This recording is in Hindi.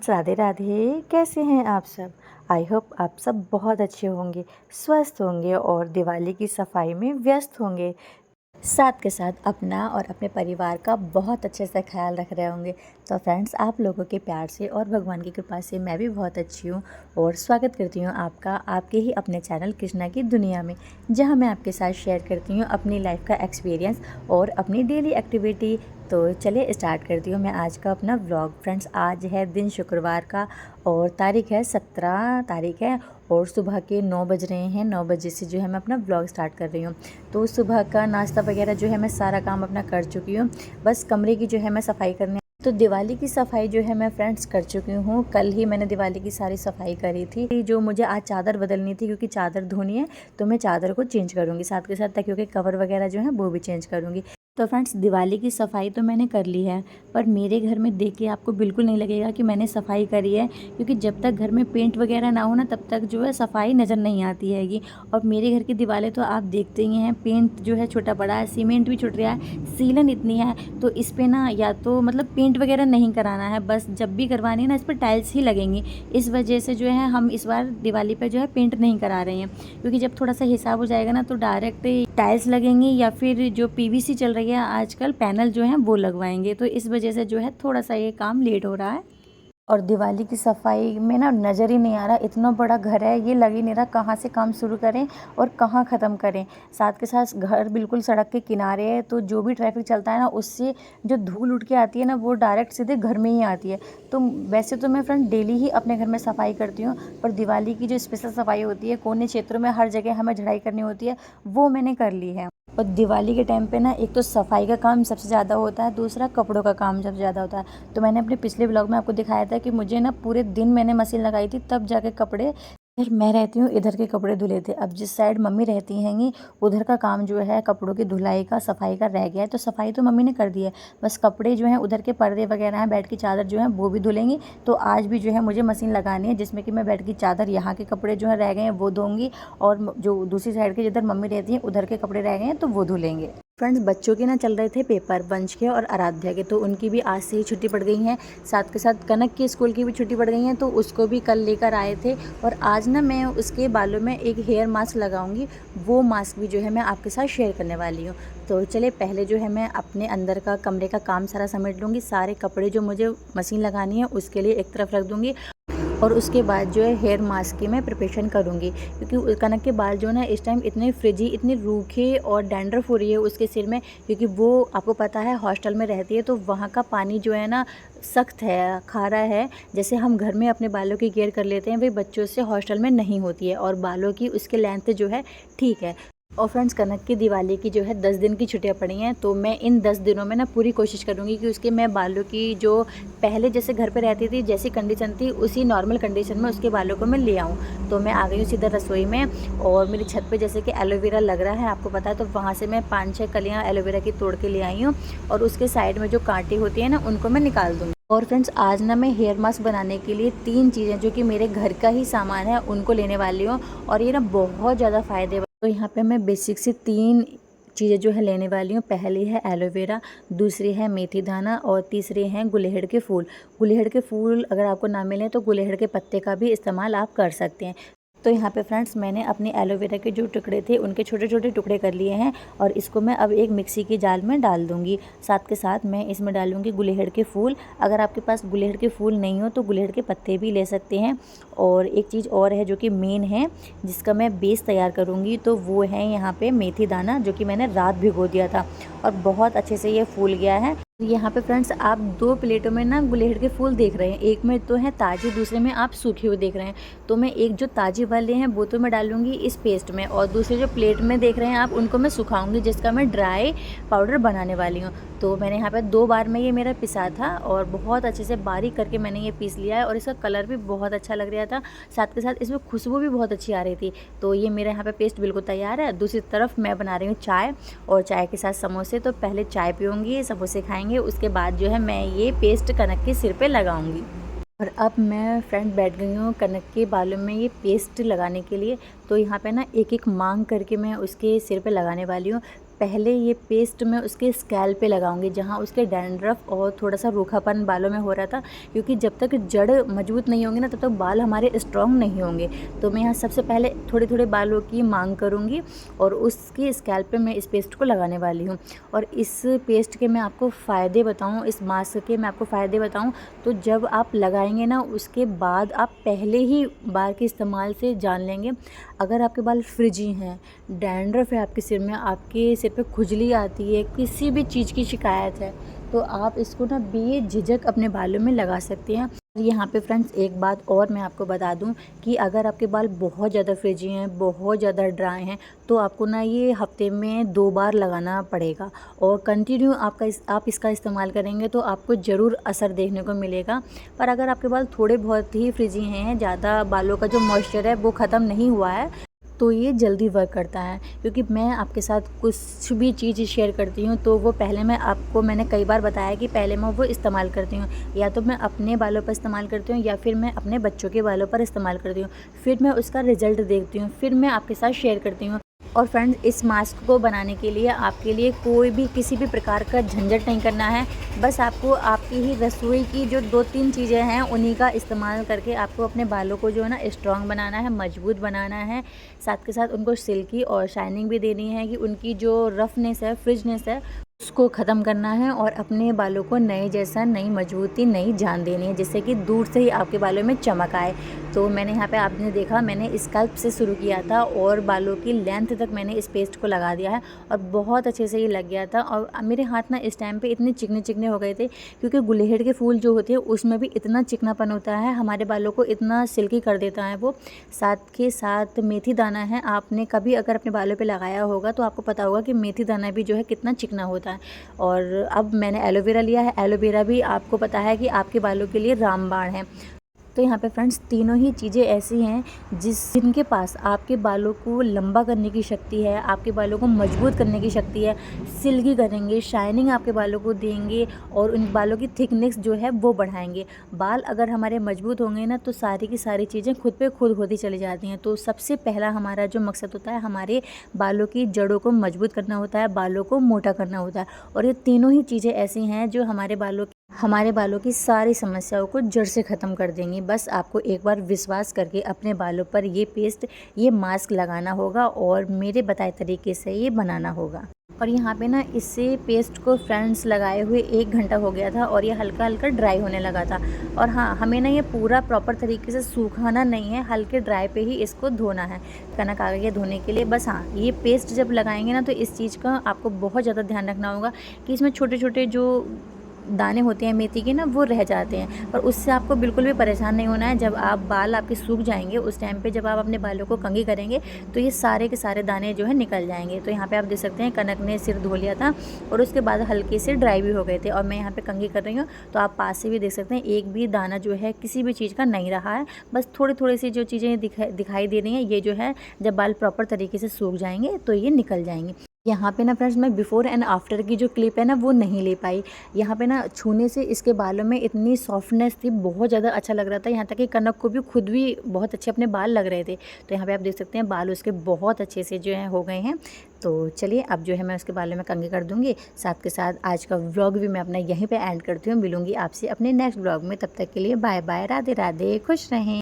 फ्रेंड्स, राधे राधे। कैसे हैं आप सब? आई होप आप सब बहुत अच्छे होंगे, स्वस्थ होंगे और दिवाली की सफाई में व्यस्त होंगे। साथ के साथ अपना और अपने परिवार का बहुत अच्छे से ख्याल रख रहे होंगे। तो फ्रेंड्स, आप लोगों के प्यार से और भगवान की कृपा से मैं भी बहुत अच्छी हूँ और स्वागत करती हूँ आपका आपके ही अपने चैनल कृष्णा की दुनिया में, जहाँ मैं आपके साथ शेयर करती हूँ अपनी लाइफ का एक्सपीरियंस और अपनी डेली एक्टिविटी। तो चलिए स्टार्ट करती हूँ मैं आज का अपना व्लॉग। फ्रेंड्स, आज है दिन शुक्रवार का और तारीख है 17 तारीख है और सुबह के 9 बज रहे हैं। 9 बजे से जो है मैं अपना व्लॉग स्टार्ट कर रही हूँ। तो सुबह का नाश्ता वगैरह जो है मैं सारा काम अपना कर चुकी हूँ, बस कमरे की जो है मैं सफाई करने। तो दिवाली की सफाई जो है मैं फ्रेंड्स कर चुकी हूँ। कल ही मैंने दिवाली की सारी सफाई करी थी। जो मुझे आज चादर बदलनी थी क्योंकि चादर धोनी है, तो मैं चादर को चेंज करूँगी, साथ के साथ तकियों के कवर वगैरह जो है वो भी चेंज करूँगी। तो फ्रेंड्स, दिवाली की सफाई तो मैंने कर ली है, पर मेरे घर में देख के आपको बिल्कुल नहीं लगेगा कि मैंने सफाई करी है, क्योंकि जब तक घर में पेंट वगैरह ना हो ना, तब तक जो है सफाई नज़र नहीं आती हैगी। और मेरे घर की दीवारें तो आप देखते ही हैं, पेंट जो है छोटा बड़ा है, सीमेंट भी छूट रहा है, सीलन इतनी है। तो इस पर ना या तो मतलब पेंट वगैरह नहीं कराना है, बस जब भी करवानी है ना इस पर टाइल्स ही लगेंगी। इस वजह से जो है हम इस बार दिवाली पर जो है पेंट नहीं करा रहे हैं, क्योंकि जब थोड़ा सा हिसाब हो जाएगा ना तो डायरेक्ट टाइल्स लगेंगी या फिर जो पीवीसी चल रही है आजकल पैनल जो है वो लगवाएंगे। तो इस वजह से जो है थोड़ा सा ये काम लेट हो रहा है। और दिवाली की सफाई में ना नज़र ही नहीं आ रहा, इतना बड़ा घर है, ये लग ही नहीं रहा कहाँ से काम शुरू करें और कहाँ ख़त्म करें। साथ के साथ घर बिल्कुल सड़क के किनारे है, तो जो भी ट्रैफिक चलता है ना उससे जो धूल उठ के आती है ना वो डायरेक्ट सीधे घर में ही आती है। तो वैसे तो मैं फ्रेंड डेली ही अपने घर में सफाई करती हूँ, पर दिवाली की जो स्पेशल सफाई होती है कोने क्षेत्रों में हर जगह हमें झाड़ाई करनी होती है, वो मैंने कर ली है। और दिवाली के टाइम पे ना एक तो सफाई का काम सबसे ज़्यादा होता है, दूसरा कपड़ों का काम सबसे ज़्यादा होता है। तो मैंने अपने पिछले ब्लॉग में आपको दिखाया था कि मुझे ना पूरे दिन मैंने मशीन लगाई थी, तब जाके कपड़े। फिर मैं रहती हूँ इधर के कपड़े धुले थे। अब जिस साइड मम्मी रहती हैंगी उधर का काम जो है कपड़ों की धुलाई का सफाई का रह गया है, तो सफाई तो मम्मी ने कर दी है, बस कपड़े जो हैं उधर के पर्दे वगैरह हैं, बेड की चादर जो है वो भी धुलेंगी। तो आज भी जो है मुझे मशीन लगानी है, जिसमें कि मैं बेड की चादर, यहाँ के कपड़े जो है रह गए हैं वो धोंगी, और जो दूसरी साइड के जिधर मम्मी रहती हैं उधर के कपड़े रह गए हैं तो वो धुलेंगे। फ्रेंड्स, बच्चों के ना चल रहे थे पेपर, वंश के और आराध्या के, तो उनकी भी आज से ही छुट्टी पड़ गई है। साथ के साथ कनक की स्कूल की भी छुट्टी पड़ गई है, तो उसको भी कल लेकर आए थे। और आज ना मैं उसके बालों में एक हेयर मास्क लगाऊंगी, वो मास्क भी जो है मैं आपके साथ शेयर करने वाली हूँ। तो चलिए पहले जो है मैं अपने अंदर का कमरे का काम सारा समेट लूँगी, सारे कपड़े जो मुझे मशीन लगानी है उसके लिए एक तरफ रख दूँगी, और उसके बाद जो है हेयर मास्क की मैं प्रिपरेशन करूँगी, क्योंकि कनक के बाल जो है ना इस टाइम इतने फ्रिजी, इतने रूखे और डैंड्रफ हो रही है उसके सिर में, क्योंकि वो आपको पता है हॉस्टल में रहती है, तो वहाँ का पानी जो है ना सख्त है, खारा है। जैसे हम घर में अपने बालों की केयर कर लेते हैं, वे बच्चों से हॉस्टल में नहीं होती है, और बालों की उसके लेंथ जो है ठीक है। और फ्रेंड्स, कनक की दिवाली की जो है 10 दिन की छुट्टियां पड़ी हैं, तो मैं इन 10 दिनों में ना पूरी कोशिश करूंगी कि उसके मैं बालों की जो पहले जैसे घर पे रहती थी जैसी कंडीशन थी उसी नॉर्मल कंडीशन में उसके बालों को मैं ले आऊँ। तो मैं आ गई हूँ सीधा रसोई में, और मेरी छत पे जैसे कि एलोवेरा लग रहा है आपको पता है, तो वहाँ से मैं 5-6 कलियाँ एलोवेरा की तोड़ के ले आई हूँ, और उसके साइड में जो कांटे होती है ना उनको मैं निकाल दूँगी। और फ्रेंड्स, आज ना मैं हेयर मास्क बनाने के लिए 3 चीज़ें जो कि मेरे घर का ही सामान है उनको लेने वाली हूँ, और ये ना बहुत ज़्यादा फ़ायदे। तो यहाँ पे मैं बेसिक से 3 चीज़ें जो है लेने वाली हूँ। पहली है एलोवेरा, दूसरी है मेथी दाना, और तीसरी हैं गुलहड़ के फूल। गुलहड़ के फूल अगर आपको ना मिले तो गुलहड़ के पत्ते का भी इस्तेमाल आप कर सकते हैं। तो यहाँ पे फ्रेंड्स, मैंने अपने एलोवेरा के जो टुकड़े थे उनके छोटे छोटे टुकड़े कर लिए हैं, और इसको मैं अब एक मिक्सी की जार में डाल दूँगी। साथ के साथ मैं इसमें डालूँगी गुलहड़ के फूल। अगर आपके पास गुलहड़ के फूल नहीं हो तो गुलहड़ के पत्ते भी ले सकते हैं। और एक चीज़ और है जो कि मेन है, जिसका मैं बेस तैयार करूँगी, तो वो है यहाँ पे मेथी दाना, जो कि मैंने रात भिगो दिया था और बहुत अच्छे से ये फूल गया है। यहाँ पे फ्रेंड्स, आप 2 प्लेटों में ना गुलहड़ के फूल देख रहे हैं, एक में तो है ताज़े, दूसरे में आप सूखे हुए देख रहे हैं। तो मैं एक जो ताज़े वाले हैं वो तो मैं डालूंगी इस पेस्ट में, और दूसरे जो प्लेट में देख रहे हैं आप उनको मैं सुखाऊंगी, जिसका मैं ड्राई पाउडर बनाने वाली हूँ। तो मैंने यहाँ पे 2 बार में ये मेरा पिसा था, और बहुत अच्छे से बारीक करके मैंने ये पीस लिया है, और इसका कलर भी बहुत अच्छा लग रहा था, साथ के साथ इसमें खुशबू भी बहुत अच्छी आ रही थी। तो ये मेरा यहाँ पे पेस्ट बिल्कुल तैयार है। दूसरी तरफ मैं बना रही हूँ चाय, और चाय के साथ समोसे। तो पहले चाय पीऊँगी, समोसे खाएँगे, उसके बाद जो है मैं ये पेस्ट कनक के सिर पे लगाऊंगी। और अब मैं फ्रेंड बैठ गई हूँ कनक के बालों में ये पेस्ट लगाने के लिए। तो यहाँ पे ना एक एक मांग करके मैं उसके सिर पे लगाने वाली हूँ। पहले ये पेस्ट मैं उसके स्कैल्प पे लगाऊंगी, जहाँ उसके डैंड्रफ और थोड़ा सा रूखापन बालों में हो रहा था, क्योंकि जब तक जड़ मजबूत नहीं होंगी ना तब तक बाल हमारे स्ट्रॉन्ग नहीं होंगे। तो मैं यहाँ सबसे पहले थोड़े थोड़े बालों की मांग करूँगी और उसकी स्कैल्प पे मैं इस पेस्ट को लगाने वाली हूँ। और इस पेस्ट के मैं आपको फ़ायदे बताऊँ, इस मास्क के मैं आपको फ़ायदे बताऊँ, तो जब आप लगाएंगे ना उसके बाद आप पहले ही बार के इस्तेमाल से जान लेंगे। अगर आपके बाल फ्रिजी हैं, डैंड्रफ है आपके सिर में, आपके सिर पे खुजली आती है, किसी भी चीज़ की शिकायत है, तो आप इसको ना बेझिझक अपने बालों में लगा सकते हैं। यहाँ पे फ्रेंड्स एक बात और मैं आपको बता दूं कि अगर आपके बाल बहुत ज़्यादा फ्रिजी हैं, बहुत ज़्यादा ड्राई हैं, तो आपको ना ये हफ्ते में 2 बार लगाना पड़ेगा और कंटिन्यू आप इसका इस्तेमाल करेंगे तो आपको ज़रूर असर देखने को मिलेगा। पर अगर आपके बाल थोड़े बहुत ही फ्रिजी हैं, ज़्यादा बालों का जो मॉइस्चर है वो ख़त्म नहीं हुआ है, तो ये जल्दी वर्क करता है। क्योंकि मैं आपके साथ कुछ भी चीज़ शेयर करती हूँ तो वो पहले मैंने कई बार बताया कि पहले मैं वो इस्तेमाल करती हूँ, या तो मैं अपने बालों पर इस्तेमाल करती हूँ या फिर मैं अपने बच्चों के बालों पर इस्तेमाल करती हूँ, फिर मैं उसका रिज़ल्ट देखती हूँ, फिर मैं आपके साथ शेयर करती हूँ। और फ्रेंड्स इस मास्क को बनाने के लिए आपके लिए कोई भी किसी भी प्रकार का झंझट नहीं करना है। बस आपको आपकी ही रसोई की जो 2-3 चीज़ें हैं उन्हीं का इस्तेमाल करके आपको अपने बालों को जो है ना स्ट्रॉन्ग बनाना है, मजबूत बनाना है। साथ के साथ उनको सिल्की और शाइनिंग भी देनी है कि उनकी जो रफनेस है, फ्रिजनेस है, उसको ख़त्म करना है और अपने बालों को नए जैसा, नई मजबूती, नई जान देनी है, जिससे कि दूर से ही आपके बालों में चमक आए। तो मैंने यहाँ पे आपने देखा मैंने स्कैल्प से शुरू किया था और बालों की लेंथ तक मैंने इस पेस्ट को लगा दिया है और बहुत अच्छे से ये लग गया था। और मेरे हाथ ना इस टाइम पे इतने चिकने चिकने हो गए थे, क्योंकि गुलहेड़ के फूल जो होते हैं उसमें भी इतना चिकनापन होता है, हमारे बालों को इतना सिल्की कर देता है वो। साथ के साथ मेथी दाना है, आपने कभी अगर अपने बालों पे लगाया होगा तो आपको पता होगा कि मेथी दाना भी जो है कितना चिकना होता है। और अब मैंने एलोवेरा लिया है, एलोवेरा भी आपको पता है कि आपके बालों के लिए रामबाण है। तो यहाँ पे फ्रेंड्स तीनों ही चीज़ें ऐसी हैं जिनके पास आपके बालों को लंबा करने की शक्ति है, आपके बालों को मजबूत करने की शक्ति है, सिल्की करेंगे, शाइनिंग आपके बालों को देंगे और उन बालों की थिकनेस जो है वो बढ़ाएंगे। बाल अगर हमारे मजबूत होंगे ना तो सारी की सारी चीज़ें खुद पे खुद होती चली जाती हैं। तो सबसे पहला हमारा जो मकसद होता है, हमारे बालों की जड़ों को मजबूत करना होता है, बालों को मोटा करना होता है। और ये तीनों ही चीज़ें ऐसी हैं जो हमारे बालों की सारी समस्याओं को जड़ से ख़त्म कर देंगी। बस आपको एक बार विश्वास करके अपने बालों पर ये पेस्ट, ये मास्क लगाना होगा और मेरे बताए तरीके से ये बनाना होगा। और यहाँ पे ना इससे पेस्ट को फ्रेंड्स लगाए हुए 1 घंटा हो गया था और ये हल्का हल्का ड्राई होने लगा था। और हाँ, हमें ना ये पूरा प्रॉपर तरीके से सूखाना नहीं है, हल्के ड्राई पे ही इसको धोना है। कनक आ गई है धोने के लिए। बस हाँ, ये पेस्ट जब लगाएंगे ना तो इस चीज़ का आपको बहुत ज़्यादा ध्यान रखना होगा कि इसमें छोटे छोटे जो दाने होते हैं मेथी के ना वो रह जाते हैं, पर उससे आपको बिल्कुल भी परेशान नहीं होना है। जब बाल आपके सूख जाएंगे उस टाइम पे जब आप अपने बालों को कंघी करेंगे तो ये सारे के सारे दाने जो है निकल जाएंगे। तो यहाँ पे आप देख सकते हैं कनक ने सिर धो लिया था और उसके बाद हल्के से ड्राई भी हो गए थे और मैं यहाँ पे कंघी कर रही हूँ। तो आप पास से भी देख सकते हैं एक भी दाना जो है किसी भी चीज़ का नहीं रहा है। बस थोड़ी थोड़ी सी जो चीज़ें दिखाई दे रही हैं, ये जो है जब बाल प्रॉपर तरीके से सूख जाएंगे तो ये निकल जाएंगे। यहाँ पे ना फ्रेंड्स मैं बिफ़ोर एंड आफ्टर की जो क्लिप है ना वो नहीं ले पाई। यहाँ पे ना छूने से इसके बालों में इतनी सॉफ्टनेस थी, बहुत ज़्यादा अच्छा लग रहा था। यहाँ तक कि कनक को भी खुद भी बहुत अच्छे अपने बाल लग रहे थे। तो यहाँ पे आप देख सकते हैं बाल उसके बहुत अच्छे से जो है हो गए हैं। तो चलिए अब जो है मैं उसके बालों में कंघी कर दूँगी। साथ के साथ आज का व्लॉग भी मैं अपना यहीं पर एंड करती हूँ। मिलूँगी आपसे अपने नेक्स्ट व्लॉग में, तब तक के लिए बाय बाय, राधे राधे, खुश रहें।